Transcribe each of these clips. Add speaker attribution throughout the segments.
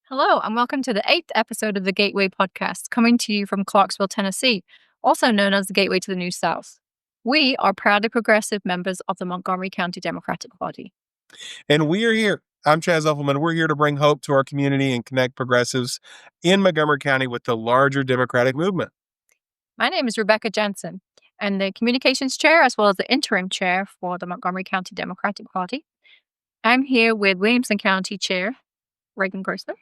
Speaker 1: Hello, and welcome to the 8th episode of the Gateway Podcast, coming to you from Clarksville, Tennessee, also known as the Gateway to the New South. We are proudly progressive members of the Montgomery County Democratic Party.
Speaker 2: And we are here. I'm Chaz Uffelman. We're here to bring hope to our community and connect progressives in Montgomery County with the larger Democratic movement.
Speaker 1: My name is Rebecca Jensen. I'm the communications chair as well as the interim chair for the Montgomery County Democratic Party. I'm here with Williamson County Chair, Ragan Grossman,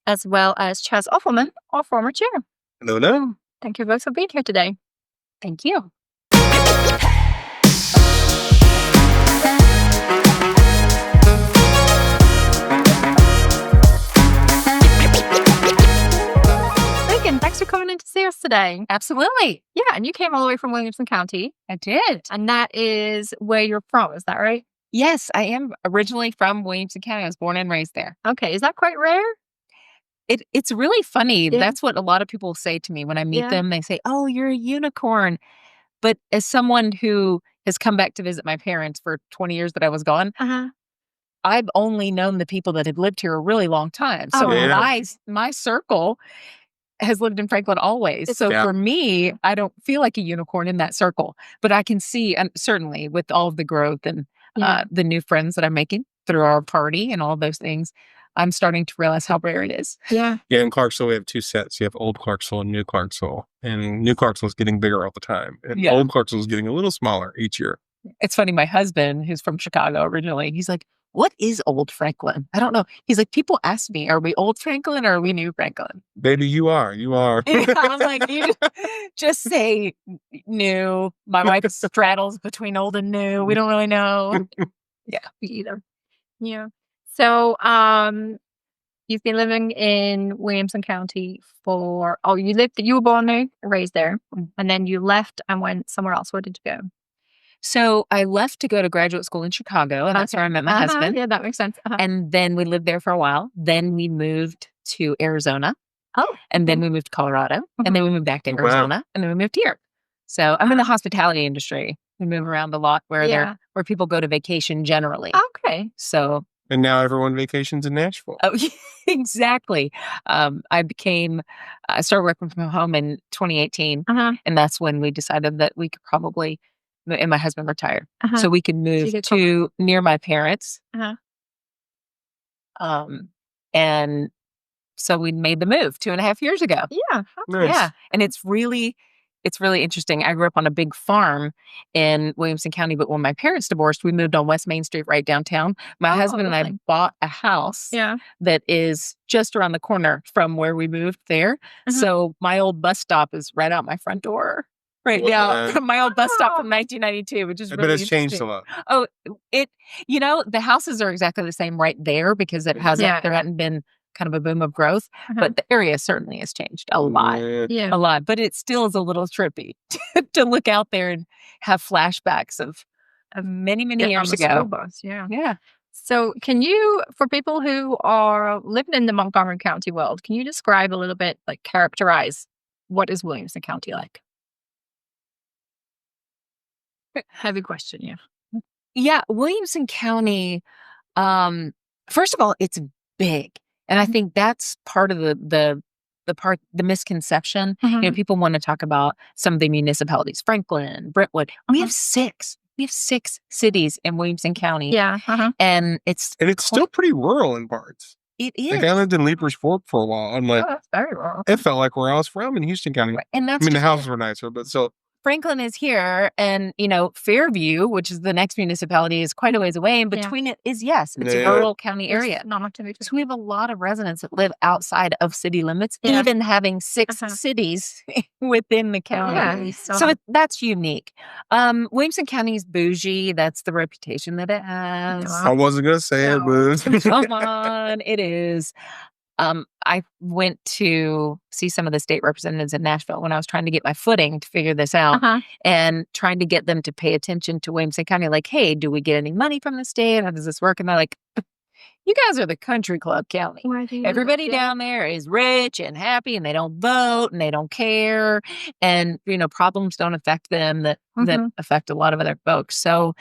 Speaker 1: as well as Chaz Uffelman, our former chair.
Speaker 2: Hello.
Speaker 1: Thank you both for being here today.
Speaker 3: Thank you.
Speaker 1: Megan, thanks for coming in to see us today.
Speaker 3: Absolutely.
Speaker 1: Yeah, and you came all the way from Williamson County.
Speaker 3: I did.
Speaker 1: And that is where you're from, is that right?
Speaker 3: Yes, I am originally from Williamson County. I was born and raised there.
Speaker 1: Okay, is that quite rare?
Speaker 3: It's really funny.
Speaker 1: Yeah.
Speaker 3: That's what a lot of people say to me when I meet
Speaker 1: Yeah.
Speaker 3: them. They say, "Oh, you're a unicorn." But as someone who has come back to visit my parents for 20 years that I was gone, I've only known the people that have lived here a really long time. So
Speaker 1: Oh.
Speaker 2: Yeah.
Speaker 3: my circle has lived in Franklin always. So
Speaker 2: Yeah.
Speaker 3: for me, I don't feel like a unicorn in that circle. But I can see, and certainly with all of the growth and
Speaker 1: Yeah.
Speaker 3: the new friends that I'm making through our party and all those things, I'm starting to realize how rare it is.
Speaker 1: Yeah.
Speaker 2: Yeah, in Clarksville, we have two sets. You have Old Clarksville and New Clarksville. And New Clarksville is getting bigger all the time. And
Speaker 3: Yeah.
Speaker 2: Old Clarksville is getting a little smaller each year.
Speaker 3: It's funny, my husband, who's from Chicago originally, he's like, "What is Old Franklin?" I don't know. He's like, people ask me, "Are we Old Franklin or are we New Franklin?"
Speaker 2: Baby, you are.
Speaker 3: I'm like, "You just say new." My wife straddles between old and new. We don't really know.
Speaker 1: Me either. Yeah. So, you've been living in Williamson County you were born there, raised there, and then you left and went somewhere else. Where did you go?
Speaker 3: So I left to go to graduate school in Chicago, and that's where I met my husband.
Speaker 1: Yeah, that makes sense.
Speaker 3: And then we lived there for a while. Then we moved to Arizona.
Speaker 1: Oh.
Speaker 3: And then we moved to Colorado. And then we moved back to
Speaker 2: Wow.
Speaker 3: Arizona. And then we moved here. So I'm in the hospitality industry. We move around a lot
Speaker 1: Yeah.
Speaker 3: where people go to vacation generally.
Speaker 1: Okay.
Speaker 3: So,
Speaker 2: And now everyone vacations in Nashville.
Speaker 3: exactly. I started working from home in 2018. And that's when we decided that we could probably, and my husband retired. So we could move
Speaker 1: could
Speaker 3: to near my parents. And so we made the move 2.5 years ago.
Speaker 1: Yeah.
Speaker 2: Nice.
Speaker 3: Yeah. And it's really interesting. I grew up on a big farm in Williamson County, but when my parents divorced, we moved on West Main Street right downtown. My husband and I
Speaker 1: lovely.
Speaker 3: bought a house
Speaker 1: Yeah.
Speaker 3: that is just around the corner from where we moved there. So my old bus stop is right out my front door right now.
Speaker 2: Wow.
Speaker 3: My old bus stop from 1992, which is
Speaker 2: But
Speaker 3: really
Speaker 2: it's changed a
Speaker 3: interesting.
Speaker 2: lot.
Speaker 3: Oh, the houses are exactly the same right there because there hadn't been kind of a boom of growth, but the area certainly has changed a lot.
Speaker 1: Yeah.
Speaker 3: A lot, but it still is a little trippy to look out there and have flashbacks of many
Speaker 1: Getting on
Speaker 3: years
Speaker 1: the school
Speaker 3: ago.
Speaker 1: bus, yeah.
Speaker 3: Yeah.
Speaker 1: So can you, for people who are living in the Montgomery County world, can you describe a little bit, like characterize what is Williamson County like? Heavy question, yeah.
Speaker 3: Yeah, Williamson County, first of all, it's big. And I think that's part of the misconception. People want to talk about some of the municipalities, Franklin, Brentwood. We have 6. We have 6 cities in Williamson County.
Speaker 1: Yeah.
Speaker 3: And it's
Speaker 2: still pretty rural in parts.
Speaker 3: It is.
Speaker 2: Like I lived in Leapers Fork for a while. I'm like,
Speaker 1: That's very rural.
Speaker 2: it felt like where I was from in Houston County.
Speaker 3: Right. And that's
Speaker 2: I mean, the
Speaker 3: just
Speaker 2: houses were nicer, but still.
Speaker 3: Franklin is here, and Fairview, which is the next municipality, is quite a ways away. And between it is it's a rural county area.
Speaker 1: Non-activity.
Speaker 3: So we have a lot of residents that live outside of city limits,
Speaker 1: Yeah.
Speaker 3: even having 6 cities within the county.
Speaker 1: Yeah.
Speaker 3: So that's unique. Williamson County is bougie. That's the reputation that it has.
Speaker 2: I wasn't going to say it,
Speaker 1: No.
Speaker 2: but
Speaker 3: Come on, it is. I went to see some of the state representatives in Nashville when I was trying to get my footing to figure this out and trying to get them to pay attention to Williamson County. Like, hey, do we get any money from the state? How does this work? And they're like, you guys are the country club county. Everybody down there is rich and happy and they don't vote and they don't care. And, problems don't affect them that affect a lot of other folks. So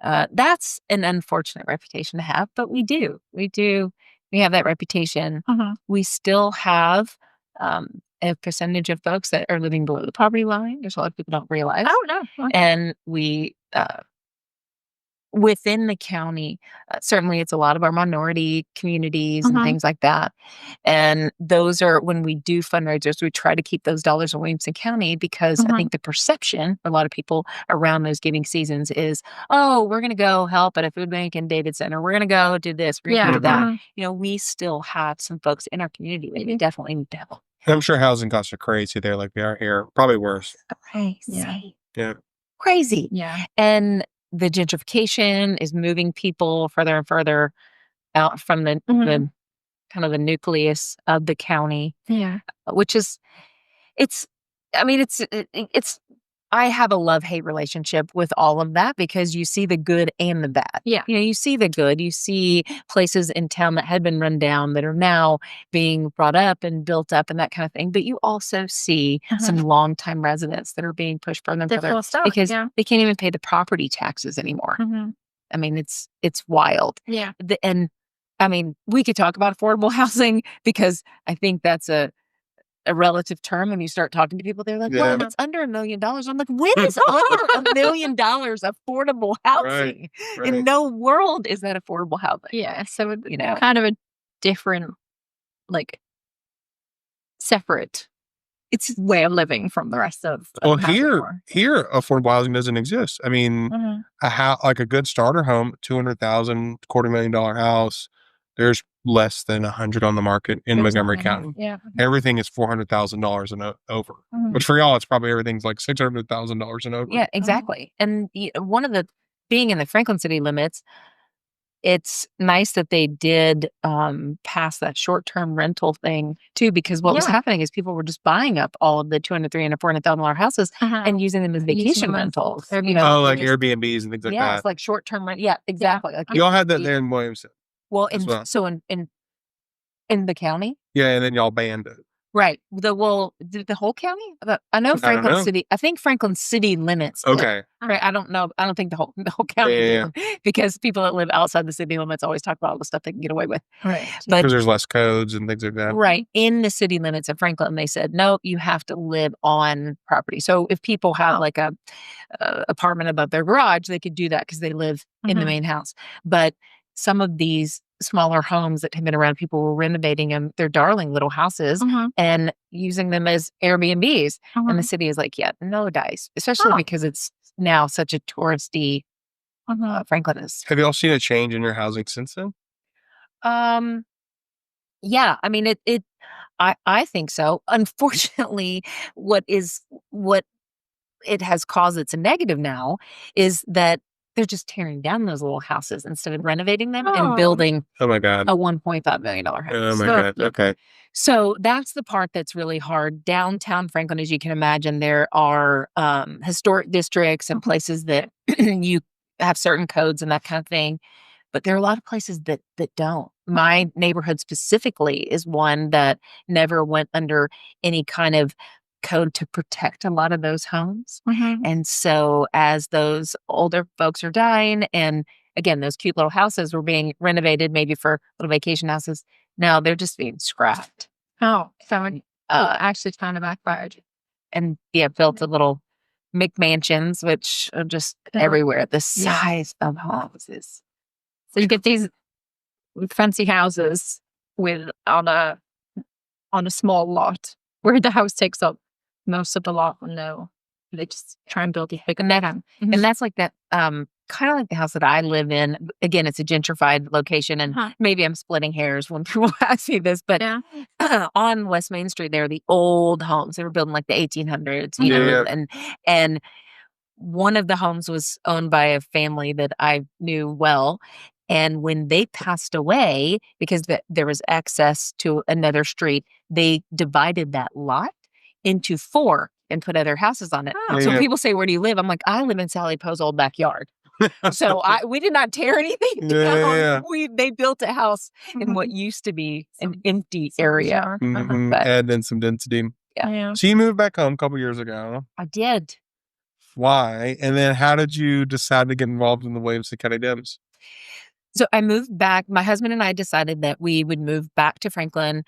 Speaker 3: that's an unfortunate reputation to have, but we do we have that reputation. We still have a percentage of folks that are living below the poverty line. There's a lot of people don't realize.
Speaker 1: Oh, no. Okay.
Speaker 3: And we, within the county, certainly it's a lot of our minority communities and things like that. And those are, when we do fundraisers, we try to keep those dollars in Williamson County because I think the perception for a lot of people around those giving seasons is, oh, we're going to go help at a food bank in Davidson, or we're going to go do this, we're going to do that. You know, we still have some folks in our community that we definitely need to help.
Speaker 2: I'm sure housing costs are crazy there, like they are here. Probably worse.
Speaker 3: Crazy.
Speaker 2: Yeah.
Speaker 3: Crazy.
Speaker 1: Yeah.
Speaker 3: And the gentrification is moving people further and further out from the kind of the nucleus of the county.
Speaker 1: Yeah.
Speaker 3: Which is, I have a love-hate relationship with all of that because you see the good and the bad.
Speaker 1: Yeah.
Speaker 3: You know, you see the good. You see places in town that had been run down that are now being brought up and built up and that kind of thing. But you also see some longtime residents that are being pushed further and further because they can't even pay the property taxes anymore. I mean, it's wild.
Speaker 1: Yeah.
Speaker 3: And I mean, we could talk about affordable housing because I think that's a relative term. When you start talking to people, they're like, well, it's under $1 million. I'm like, when is under $1 million affordable housing?
Speaker 2: Right.
Speaker 3: In no world is that affordable housing.
Speaker 1: Yeah. So, you know, kind of a different, like, separate way of living from the rest of
Speaker 2: well, here affordable housing doesn't exist. I mean, like a good starter home, $200,000, $250,000 house, there's less than 100 on the market in Montgomery County.
Speaker 1: Yeah.
Speaker 2: Everything is $400,000 and over. But for y'all, it's probably everything's like $600,000 and over.
Speaker 3: Yeah, exactly. And one of the, being in the Franklin city limits, it's nice that they did pass that short-term rental thing too, because what was happening is people were just buying up all of the $200,000, $300,000, $400,000 houses and using them as vacation rentals.
Speaker 2: You know, like Airbnbs and things like that.
Speaker 3: Yeah, it's like short-term rent. Yeah, exactly. Like
Speaker 2: y'all had that there in Williamson.
Speaker 3: Well, in the county.
Speaker 2: Yeah, and then y'all banned it.
Speaker 3: Right. The whole county? I know Franklin City. I think Franklin city limits.
Speaker 2: Okay.
Speaker 3: Right. I don't know. I don't think the whole county because people that live outside the city limits always talk about all the stuff they can get away with.
Speaker 1: Right.
Speaker 3: But
Speaker 2: because there's less codes and things like that.
Speaker 3: Right. In the city limits of Franklin, they said, no, you have to live on property. So if people have like a apartment above their garage, they could do that because they live in the main house. But some of these smaller homes that have been around, people were renovating them. They're darling little houses and using them as Airbnbs. And the city is like, yeah, no dice, especially because it's now such a touristy Franklin is.
Speaker 2: Have you all seen a change in your housing since then?
Speaker 3: Yeah, I mean, I think so. Unfortunately, what it has caused that's a negative now is that they're just tearing down those little houses instead of renovating them and building
Speaker 2: a
Speaker 3: $1.5 million house.
Speaker 2: Oh my God. Okay.
Speaker 3: So that's the part that's really hard. Downtown Franklin, as you can imagine, there are historic districts and places that you have certain codes and that kind of thing. But there are a lot of places that don't. My neighborhood specifically is one that never went under any kind of code to protect a lot of those homes. And so as those older folks are dying, and again, those cute little houses were being renovated maybe for little vacation houses, now they're just being scrapped.
Speaker 1: Oh, so it actually kind of backfired.
Speaker 3: And built a little McMansions, which are just everywhere. The size of houses.
Speaker 1: So you get these fancy houses on a small lot where the house takes up most of the lot. No, they just try and build a bigger net.
Speaker 3: And that's like that, kind of like the house that I live in. Again, it's a gentrified location, and maybe I'm splitting hairs when people ask me this, but on West Main Street, there are the old homes. They were built in like the 1800s, you know, and one of the homes was owned by a family that I knew well. And when they passed away, because there was access to another street, they divided that lot into 4 and put other houses on it. So people say, where do you live? I'm like, I live in Sally Poe's old backyard. So we did not tear anything down. They built a house in what used to be an empty area.
Speaker 2: Add in some density.
Speaker 3: Yeah.
Speaker 2: So you moved back home a couple years ago.
Speaker 3: I did.
Speaker 2: Why? And then how did you decide to get involved in the Williamson County Dems?
Speaker 3: So I moved back. My husband and I decided that we would move back to Franklin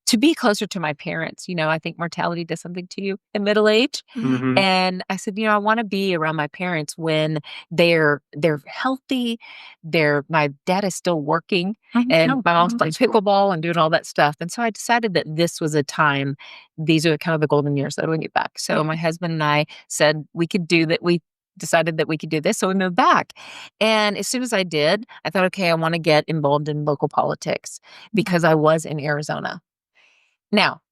Speaker 3: to be closer to my parents. I think mortality does something to you in middle age.
Speaker 2: Mhm.
Speaker 3: And I said, I want to be around my parents when they're healthy. My dad is still working, and my mom's playing pickleball and doing all that stuff. And so I decided that this was a time, these are kind of the golden years that we get back. So my husband and I said we could do that. We decided that we could do this. So we moved back. And as soon as I did, I thought, okay, I want to get involved in local politics because I was in Arizona. Now,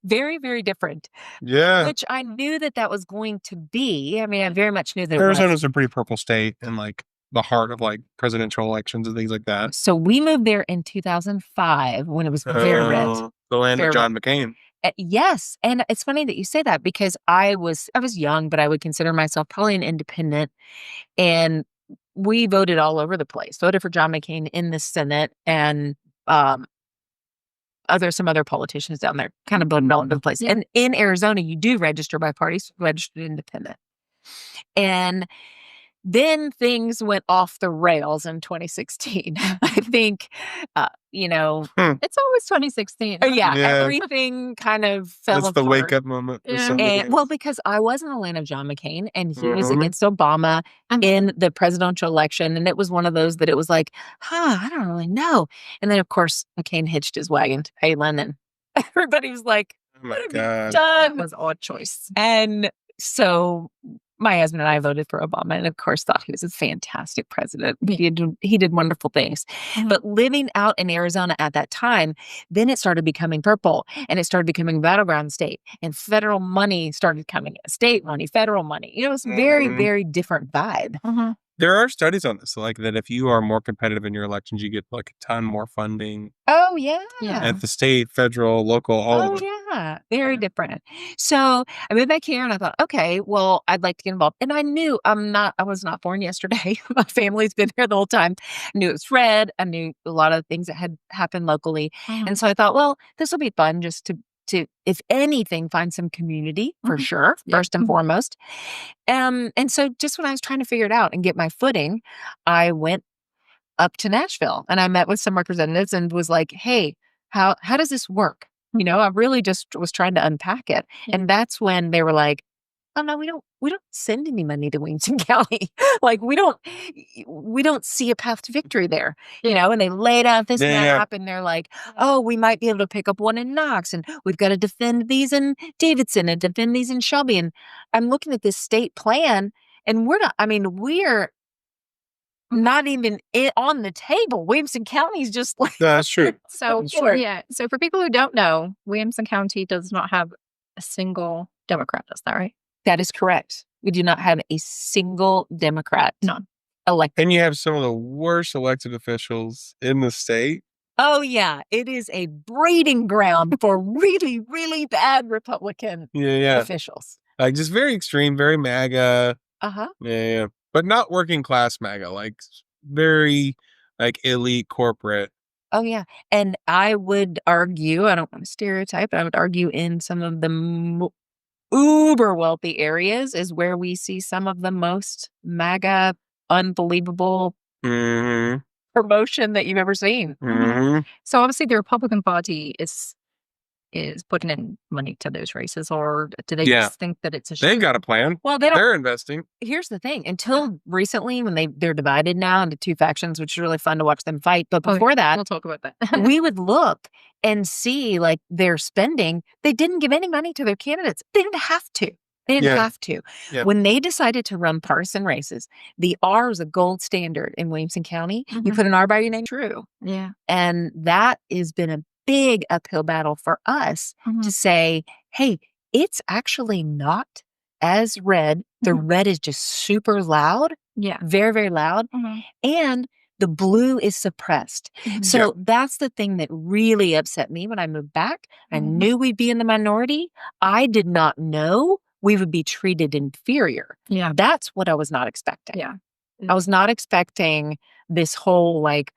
Speaker 3: very, very different.
Speaker 2: Yeah.
Speaker 3: Which I knew that was going to be. I mean, I very much knew that
Speaker 2: Arizona's a pretty purple state and like the heart of like presidential elections and things like that.
Speaker 3: So we moved there in 2005 when it was very red.
Speaker 2: The land of John McCain.
Speaker 3: Yes. And it's funny that you say that because I was young, but I would consider myself probably an independent. And we voted all over the place, voted for John McCain in the Senate and some other politicians down there kind of voted all over the place. Yeah. And in Arizona, you do register by parties, registered independent. And then things went off the rails in 2016. I think,
Speaker 1: It's always 2016.
Speaker 3: Yeah, everything kind of fell apart.
Speaker 2: That's the wake-up moment.
Speaker 3: Yeah. Well, because I was in the land of John McCain, and he was against Obama in the presidential election, and it was one of those that it was like, I don't really know. And then, of course, McCain hitched his wagon to Palin, and everybody was like,
Speaker 2: oh my God.
Speaker 3: That was an odd choice. And so my husband and I voted for Obama, and of course thought he was a fantastic president. He did wonderful things. But living out in Arizona at that time, then it started becoming purple, and it started becoming battleground state, and federal money started coming in. State money, federal money. It was very, very different vibe.
Speaker 2: There are studies on this, like that if you are more competitive in your elections, you get like a ton more funding.
Speaker 3: Oh, yeah.
Speaker 2: At the state, federal, local, all of them.
Speaker 3: Yeah. Very different. So I moved back here and I thought, okay, well, I'd like to get involved. And I knew I was not born yesterday. My family's been here the whole time. I knew it was red. I knew a lot of things that had happened locally. And so I thought, well, this will be fun just to, if anything, find some community for sure, first and foremost. And so just when I was trying to figure it out and get my footing, I went up to Nashville and I met with some representatives and was like, hey, how does this work? I really just was trying to unpack it. And that's when they were like, oh no, we don't send any money to Williamson County. Like we don't see a path to victory there. And they laid out this map and they're like, oh, we might be able to pick up one in Knox, and we've got to defend these in Davidson and defend these in Shelby. And I'm looking at this state plan and we're not even on the table. Williamson County is just like...
Speaker 2: That's true.
Speaker 1: So for people who don't know, Williamson County does not have a single Democrat. Is that right?
Speaker 3: That is correct. We do not have a single Democrat elected.
Speaker 2: And you have some of the worst elected officials in the state.
Speaker 3: Oh, yeah. It is a breeding ground for really, really bad Republican officials.
Speaker 2: Like just very extreme, very MAGA. Yeah. But not working class MAGA, like very like elite corporate.
Speaker 3: Oh, yeah. And I would argue, I don't want to stereotype, but I would argue in some of the uber wealthy areas is where we see some of the most MAGA, unbelievable promotion that you've ever seen.
Speaker 1: So obviously the Republican Party is putting in money to those races, or do they just think that it's a
Speaker 2: They've got a plan.
Speaker 3: Well,
Speaker 2: they're investing.
Speaker 3: Here's the thing. Until recently, when they're divided now into two factions, which is really fun to watch them fight. But before that,
Speaker 1: we'll talk about that.
Speaker 3: we would look and see like their spending. They didn't give any money to their candidates. They didn't have to. They didn't have to. Yeah. When they decided to run partisan races, the R was a gold standard in Williamson County. You put an R by your name, true.
Speaker 1: Yeah.
Speaker 3: And that has been a big uphill battle for us to say, hey, it's actually not as red. The red is just super loud.
Speaker 1: Yeah.
Speaker 3: Very, very loud. And the blue is suppressed. So that's the thing that really upset me when I moved back. I knew we'd be in the minority. I did not know we would be treated inferior.
Speaker 1: Yeah.
Speaker 3: That's what I was not expecting.
Speaker 1: Yeah.
Speaker 3: I was not expecting this whole like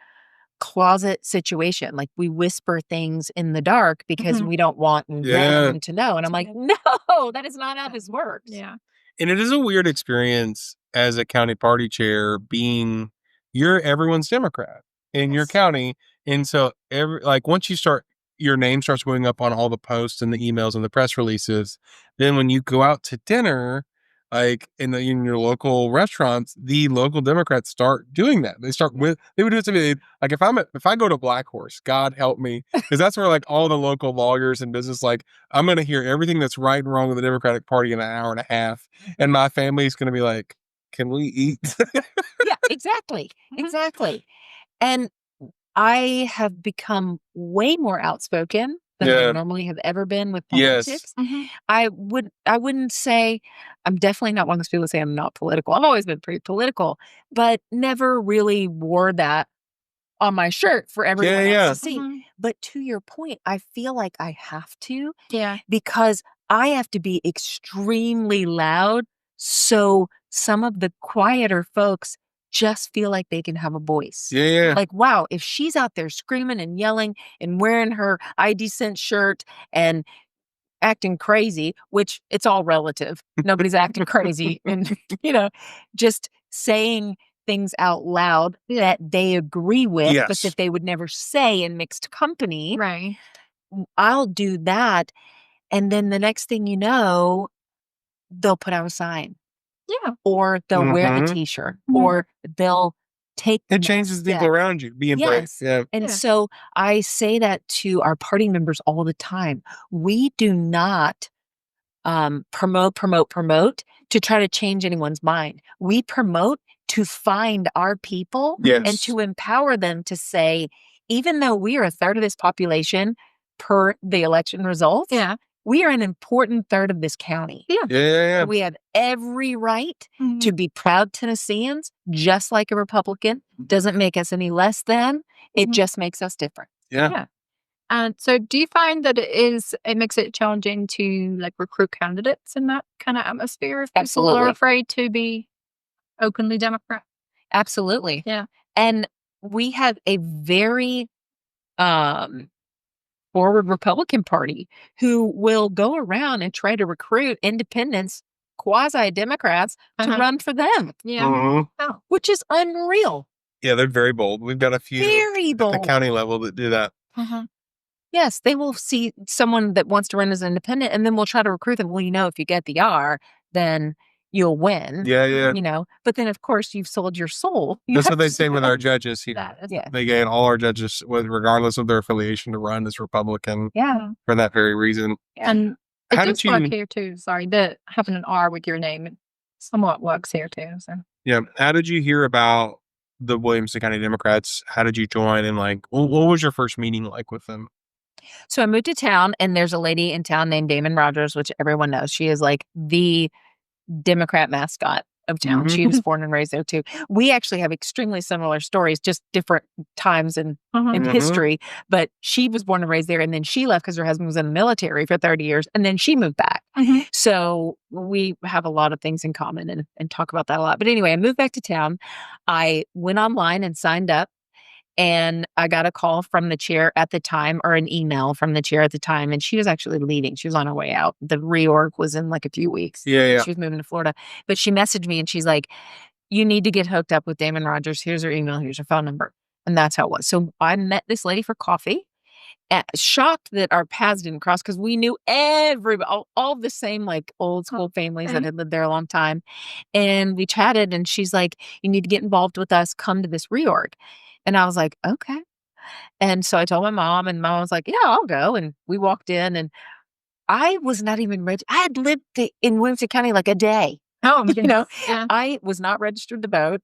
Speaker 3: closet situation. Like we whisper things in the dark because we don't want them to know. And I'm like, no, that is not how this works.
Speaker 1: Yeah.
Speaker 2: And it is a weird experience as a county party chair being you're everyone's Democrat in your county. And so once you start, your name starts going up on all the posts and the emails and the press releases, then when you go out to dinner, like in your local restaurants, the local Democrats start doing that. They would do it to me. Like if I go to Black Horse, God help me, because that's where like all the local lawyers and business, like I'm going to hear everything that's right and wrong with the Democratic Party in an hour and a half. And my family's going to be like, can we eat?
Speaker 3: Yeah, exactly. Exactly. And I have become way more outspoken than I normally have ever been with politics.
Speaker 2: Yes.
Speaker 3: I wouldn't say, I'm definitely not one of those people that say I'm not political. I've always been pretty political, but never really wore that on my shirt for everyone else to see. But to your point, I feel like I have to.
Speaker 1: Yeah.
Speaker 3: Because I have to be extremely loud, so some of the quieter folks just feel like they can have a voice.
Speaker 2: Yeah.
Speaker 3: Like, wow, if she's out there screaming and yelling and wearing her ID Cent shirt and acting crazy, which it's all relative. Nobody's acting crazy. And, just saying things out loud that they agree with, but that they would never say in mixed company.
Speaker 1: Right.
Speaker 3: I'll do that. And then the next thing you know, they'll put out a sign.
Speaker 1: Yeah.
Speaker 3: Or they'll wear the t-shirt. Or they'll take
Speaker 2: it changes the people around you. Be embraced. Yeah.
Speaker 3: And so I say that to our party members all the time. We do not promote to try to change anyone's mind. We promote to find our people and to empower them to say, even though we are a third of this population per the election results, we are an important third of this county.
Speaker 2: Yeah.
Speaker 3: We have every right to be proud Tennesseans, just like a Republican. Doesn't make us any less than. It just makes us different.
Speaker 2: Yeah.
Speaker 1: And so do you find that it makes it challenging to like recruit candidates in that kind of atmosphere? If
Speaker 3: Absolutely.
Speaker 1: people are afraid to be openly Democrat?
Speaker 3: Absolutely.
Speaker 1: Yeah.
Speaker 3: And we have a very forward Republican Party who will go around and try to recruit independents, quasi-Democrats, to run for them.
Speaker 1: Yeah.
Speaker 3: Which is unreal.
Speaker 2: Yeah, they're very bold. We've got a few
Speaker 3: Very bold.
Speaker 2: at the county level that do that.
Speaker 3: Yes, they will see someone that wants to run as an independent, and then we'll try to recruit them. Well, if you get the R, then you'll win.
Speaker 2: Yeah.
Speaker 3: But then, of course, you've sold your soul.
Speaker 2: That's what they say with our judges here.
Speaker 3: Yeah.
Speaker 2: They get all our judges, regardless of their affiliation, to run as Republican.
Speaker 3: Yeah.
Speaker 2: For that very reason.
Speaker 1: And it does work here too. Sorry, that having an R with your name, it somewhat works here too. So.
Speaker 2: Yeah. How did you hear about the Williamson County Democrats? How did you join? And what was your first meeting like with them?
Speaker 3: So I moved to town, and there's a lady in town named Damon Rogers, which everyone knows. She is like the Democrat mascot of town. She was born and raised there too. We actually have extremely similar stories, just different times in history. But she was born and raised there, and then she left because her husband was in the military for 30 years, and then she moved back. So we have a lot of things in common and talk about that a lot. But anyway, I moved back to town. I went online and signed up. And I got a call from the chair at the time, or an email from the chair at the time. And she was actually leaving. She was on her way out. The reorg was in like a few weeks.
Speaker 2: Yeah.
Speaker 3: She was moving to Florida. But she messaged me and she's like, you need to get hooked up with Damon Rogers. Here's her email. Here's her phone number. And that's how it was. So I met this lady for coffee. Shocked that our paths didn't cross because we knew all the same like old school families that had lived there a long time. And we chatted, and she's like, you need to get involved with us. Come to this reorg. And I was like, okay. And so I told my mom, and mom was like, yeah, I'll go. And we walked in, and I was not even ready. I had lived in Williamson County like a day.
Speaker 1: Oh, yeah.
Speaker 3: I was not registered to vote.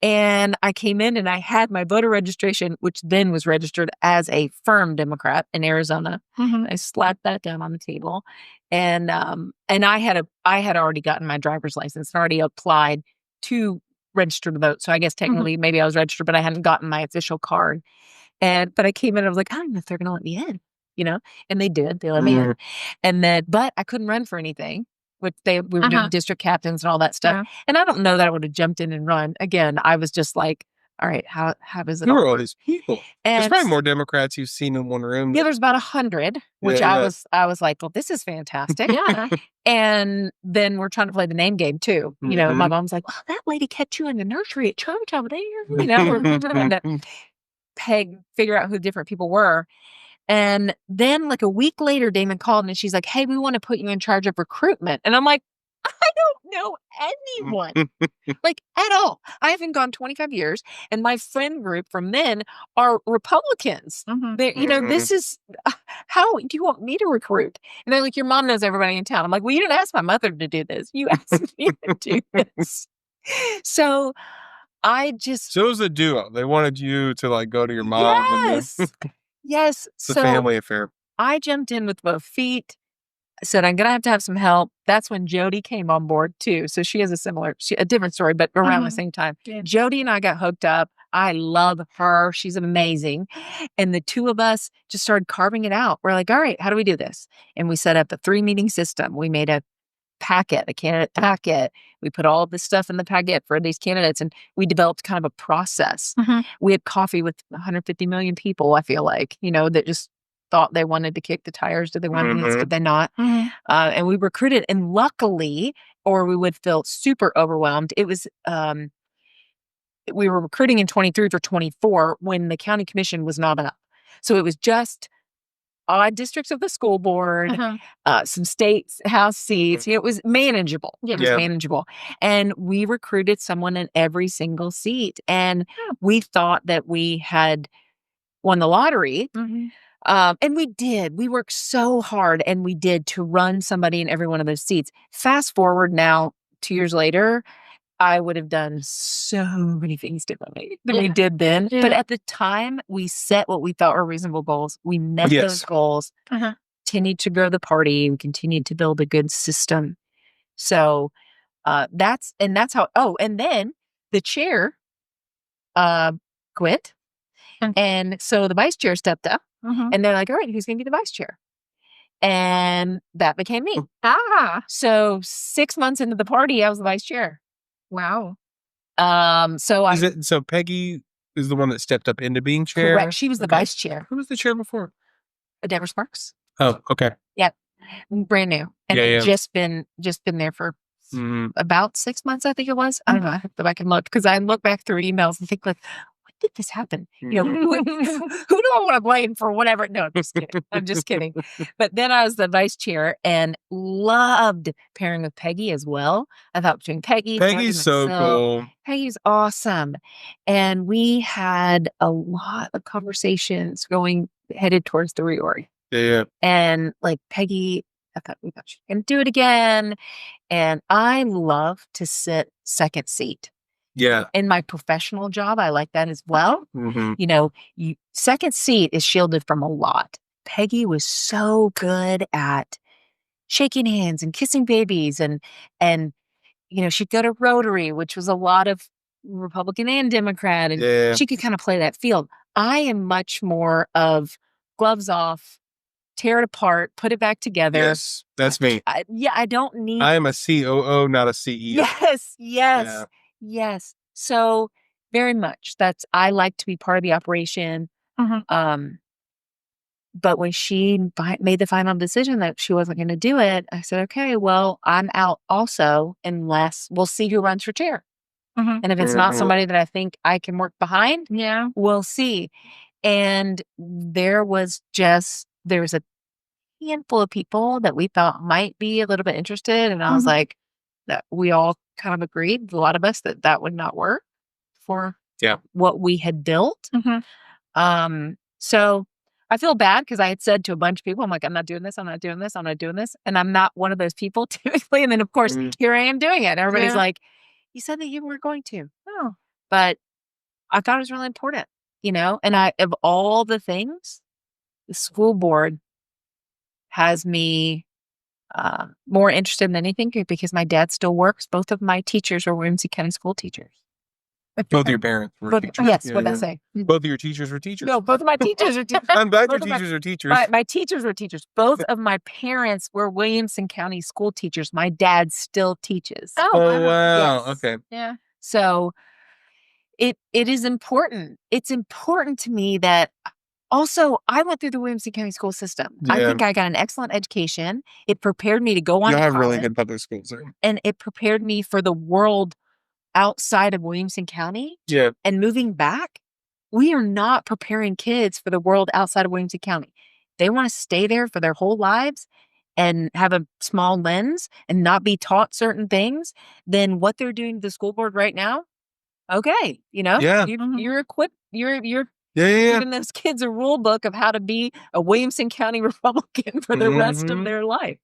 Speaker 3: And I came in and I had my voter registration, which then was registered as a firm Democrat in Arizona. I slapped that down on the table. And I had already gotten my driver's license and already applied to register to vote. So I guess technically maybe I was registered, but I hadn't gotten my official card. But I came in, I was like, I don't know if they're going to let me in, and they did. They let me in. And then, but I couldn't run for anything, which we were doing district captains and all that stuff. And I don't know that I would have jumped in and run. Again, I was just like, all right, how does it
Speaker 2: Who
Speaker 3: all
Speaker 2: are all
Speaker 3: work?
Speaker 2: these people?
Speaker 3: And
Speaker 2: There's probably more Democrats you've seen in one room.
Speaker 3: yeah, there's about 100, which
Speaker 2: Yeah,
Speaker 3: I was like, well, this is fantastic.
Speaker 1: Yeah.
Speaker 3: And then we're trying to play the name game too. You know, my mom's like, well, that lady kept you in the nursery at church over there. You know, we're trying to figure out who different people were. And then like a week later, Damon called and she's like, hey, we want to put you in charge of recruitment. And I'm like, I don't know anyone, like at all. I haven't gone 25 years, and my friend group from then are Republicans. They, you know, this is how do you want me to recruit? And they're like, your mom knows everybody in town. I'm like, well, you didn't ask my mother to do this. You asked me to do this. So
Speaker 2: So it was a duo. They wanted you to like go to your mom.
Speaker 3: Yes, yes.
Speaker 2: It's a family affair.
Speaker 3: I jumped in with both feet. Said, I'm going to have some help. That's when Jody came on board too. So she has a different story, but around the same time. Yeah. Jody and I got hooked up. I love her. She's amazing. And the two of us just started carving it out. We're like, all right, how do we do this? And we set up a 3-meeting system. We made a candidate packet. We put all of this stuff in the packet for these candidates, and we developed kind of a process. We had coffee with 150 million people, I feel like, you know, that just thought they wanted to kick the tires. Did they want this? Did they not? And we recruited, and luckily, or we would feel super overwhelmed. It was, we were recruiting in 23 for 24 when the county commission was not up. So it was just odd districts of the school board, some state house seats. It was manageable. It was manageable. And we recruited someone in every single seat. And we thought that we had won the lottery. And we did. We worked so hard, and we did, to run somebody in every one of those seats. Fast forward now, 2 years later, I would have done so many things differently than we did then. But at the time, we set what we thought were reasonable goals. We met those goals, continued to grow the party, and continued to build a good system. So that's how, and then the chair quit. And so the vice chair stepped up. And they're like, all right, who's going to be the vice chair? And that became me. So 6 months into the party, I was the vice chair.
Speaker 1: Wow.
Speaker 2: So Peggy is the one that stepped up into being chair?
Speaker 3: Correct. She was the vice chair.
Speaker 2: Who was the chair before?
Speaker 3: Deborah Sparks.
Speaker 2: Oh, okay.
Speaker 3: Yeah. Brand new. And just been there for about 6 months, I think it was. I don't know. I have to go back and look, because I look back through emails and think like, did this happen? You know, who do I want to blame for whatever? No, I'm just kidding. I'm just kidding. But then I was the vice chair and loved pairing with Peggy as well. I thought between
Speaker 2: Peggy's so cool.
Speaker 3: Peggy's awesome. And we had a lot of conversations headed towards the reorg.
Speaker 2: Yeah.
Speaker 3: And like Peggy, I thought she can do it again. And I love to sit second seat.
Speaker 2: Yeah.
Speaker 3: In my professional job, I like that as well. You know, second seat is shielded from a lot. Peggy was so good at shaking hands and kissing babies, and you know, she'd go to Rotary, which was a lot of Republican and Democrat, and she could kind of play that field. I am much more of gloves off, tear it apart, put it back together.
Speaker 2: Yes, that's me.
Speaker 3: I don't need.
Speaker 2: I am a COO, not a CEO.
Speaker 3: Yes. So very much I like to be part of the operation. But when she made the final decision that she wasn't going to do it, I said, okay, well, I'm out also, unless we'll see who runs for chair. And if it's not somebody that I think I can work behind, we'll see. And there was a handful of people that we thought might be a little bit interested. And I was like, that we all kind of agreed, a lot of us, that would not work for what we had built. So I feel bad, because I had said to a bunch of people, I'm like, I'm not doing this, I'm not doing this, I'm not doing this. And I'm not one of those people typically. And then of course, here I am doing it. Everybody's like, you said that you weren't going to. Oh. But I thought it was really important, you know, and of all the things, the school board has me more interested than anything, because my dad still works. Both of my teachers are Williamson County school teachers.
Speaker 2: Both of your parents were teachers?
Speaker 3: Yes, what did I say?
Speaker 2: Both of your teachers were teachers?
Speaker 3: No, both of my teachers are teachers.
Speaker 2: I'm glad your teachers are teachers.
Speaker 3: My teachers were teachers. Both of my parents were Williamson County school teachers. My dad still teaches.
Speaker 2: Oh, wow.
Speaker 3: Yes.
Speaker 2: Okay.
Speaker 1: Yeah.
Speaker 3: So it is important. It's important to me that also I went through the Williamson County school system. I think I got an excellent education. It prepared me to go on to
Speaker 2: have
Speaker 3: college,
Speaker 2: really good public schools there.
Speaker 3: and it prepared me for the world outside of Williamson County.
Speaker 2: Yeah.
Speaker 3: And moving back, we are not preparing kids for the world outside of Williamson County. They want to stay there for their whole lives and have a small lens and not be taught certain things. Then what they're doing to the school board right now, okay, you're equipped. You're giving those kids a rule book of how to be a Williamson County Republican for the rest of their life.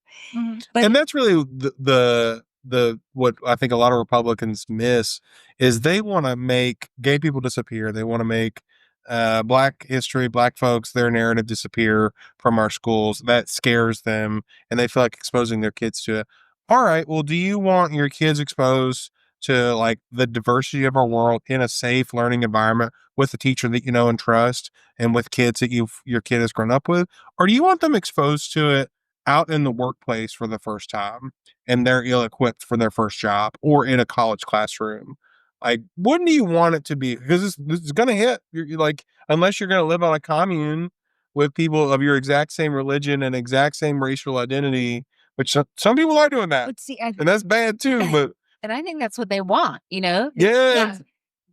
Speaker 3: But,
Speaker 2: and that's really the what I think a lot of Republicans miss is they want to make gay people disappear. They want to make Black history, Black folks, their narrative disappear from our schools. That scares them, and they feel like exposing their kids to it. All right, well, do you want your kids exposed to like the diversity of our world in a safe learning environment with a teacher that you know and trust, and with kids that your kid has grown up with, or do you want them exposed to it out in the workplace for the first time and they're ill-equipped for their first job, or in a college classroom? Like, wouldn't you want it to be? Because this is going to hit. You're like, unless you're going to live on a commune with people of your exact same religion and exact same racial identity, which some people are doing that, and that's bad too. But
Speaker 3: and I think that's what they want,
Speaker 2: Yeah.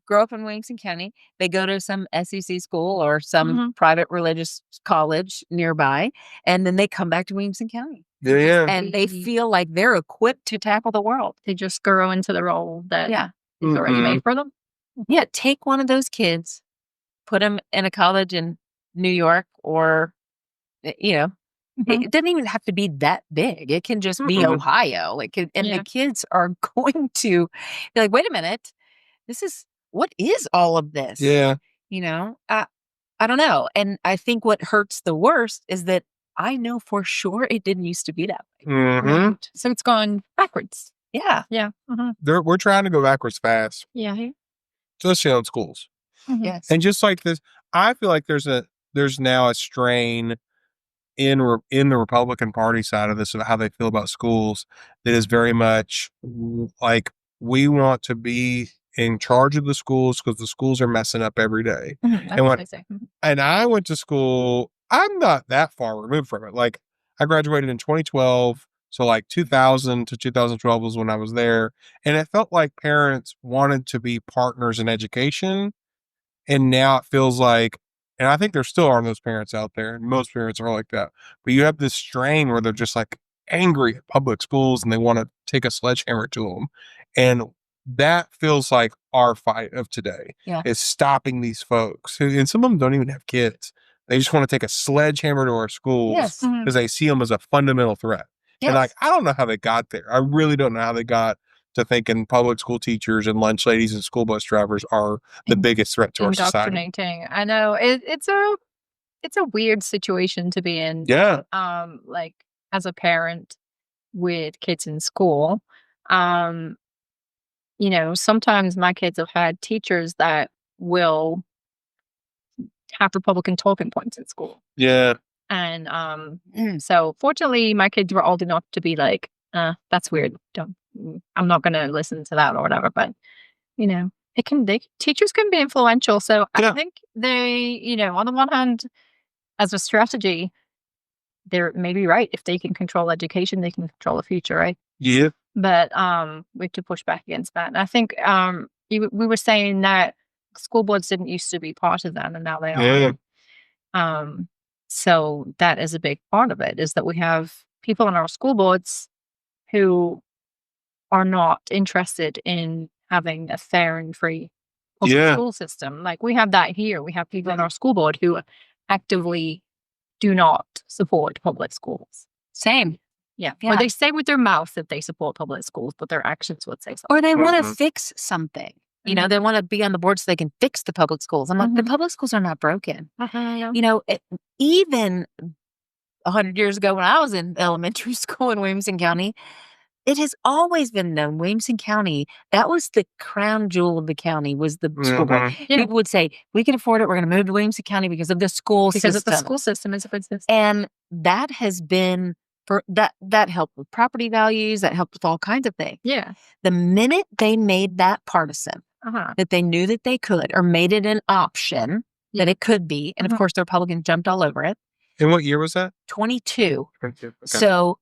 Speaker 3: Grow up in Williamson County. They go to some SEC school or some private religious college nearby, and then they come back to Williamson County.
Speaker 2: Yeah.
Speaker 3: And they feel like they're equipped to tackle the world.
Speaker 1: They just grow into the role that is already made for them.
Speaker 3: Yeah, take one of those kids, put them in a college in New York, or, it doesn't even have to be that big. It can just be Ohio. The kids are going to be like, wait a minute, what is all of this?
Speaker 2: Yeah.
Speaker 3: I don't know. And I think what hurts the worst is that I know for sure it didn't used to be that way.
Speaker 1: Right. So it's gone backwards.
Speaker 3: Yeah.
Speaker 1: Yeah.
Speaker 2: We're trying to go backwards fast.
Speaker 1: Yeah.
Speaker 2: Especially on schools.
Speaker 3: Yes.
Speaker 2: And just like this, I feel like there's now a strain in the Republican Party side of this, of how they feel about schools, that is very much like, we want to be in charge of the schools because the schools are messing up every day. And I went to school, I'm not that far removed from it. Like, I graduated in 2012. So like 2000 to 2012 was when I was there. And it felt like parents wanted to be partners in education. And now it feels like, and I think there still are those parents out there, and most parents are like that, but you have this strain where they're just like angry at public schools and they want to take a sledgehammer to them. And that feels like our fight of today is stopping these folks and some of them don't even have kids. They just want to take a sledgehammer to our schools because they see them as a fundamental threat. Yes. And like, I don't know how they got there. I really don't know how they got to thinking public school teachers and lunch ladies and school bus drivers are the biggest threat to our society.
Speaker 1: I know it's a weird situation to be in.
Speaker 2: Yeah.
Speaker 1: Like, as a parent with kids in school, sometimes my kids have had teachers that will have Republican talking points in school.
Speaker 2: Yeah.
Speaker 1: And so fortunately my kids were old enough to be like, that's weird. I'm not gonna listen to that or whatever. But teachers can be influential. So I think they, on the one hand, as a strategy, they're maybe right. If they can control education, they can control the future, right?
Speaker 2: Yeah.
Speaker 1: But we have to push back against that. And I think we were saying that school boards didn't used to be part of that, and now they are. So that is a big part of it, is that we have people on our school boards who are not interested in having a fair and free public school system. Like, we have that here. We have people on our school board who actively do not support public schools.
Speaker 3: Same.
Speaker 1: Yeah. Or they say with their mouth that they support public schools, but their actions would say something.
Speaker 3: Or they want to fix something. They want to be on the board so they can fix the public schools. I'm like, the public schools are not broken. Even 100 years ago when I was in elementary school in Williamson County, it has always been known, Williamson County, that was the crown jewel of the county, was the school board. Yeah. People would say, we can afford it. We're going to move to Williamson County because of the school system.
Speaker 1: Because of the school system is a good system.
Speaker 3: And that has been, that helped with property values. That helped with all kinds of things.
Speaker 1: Yeah.
Speaker 3: The minute they made that partisan, that they knew that they could, or made it an option that it could be. And of course, the Republicans jumped all over it.
Speaker 2: And what year was that?
Speaker 3: 22.
Speaker 2: 22. Okay.
Speaker 3: So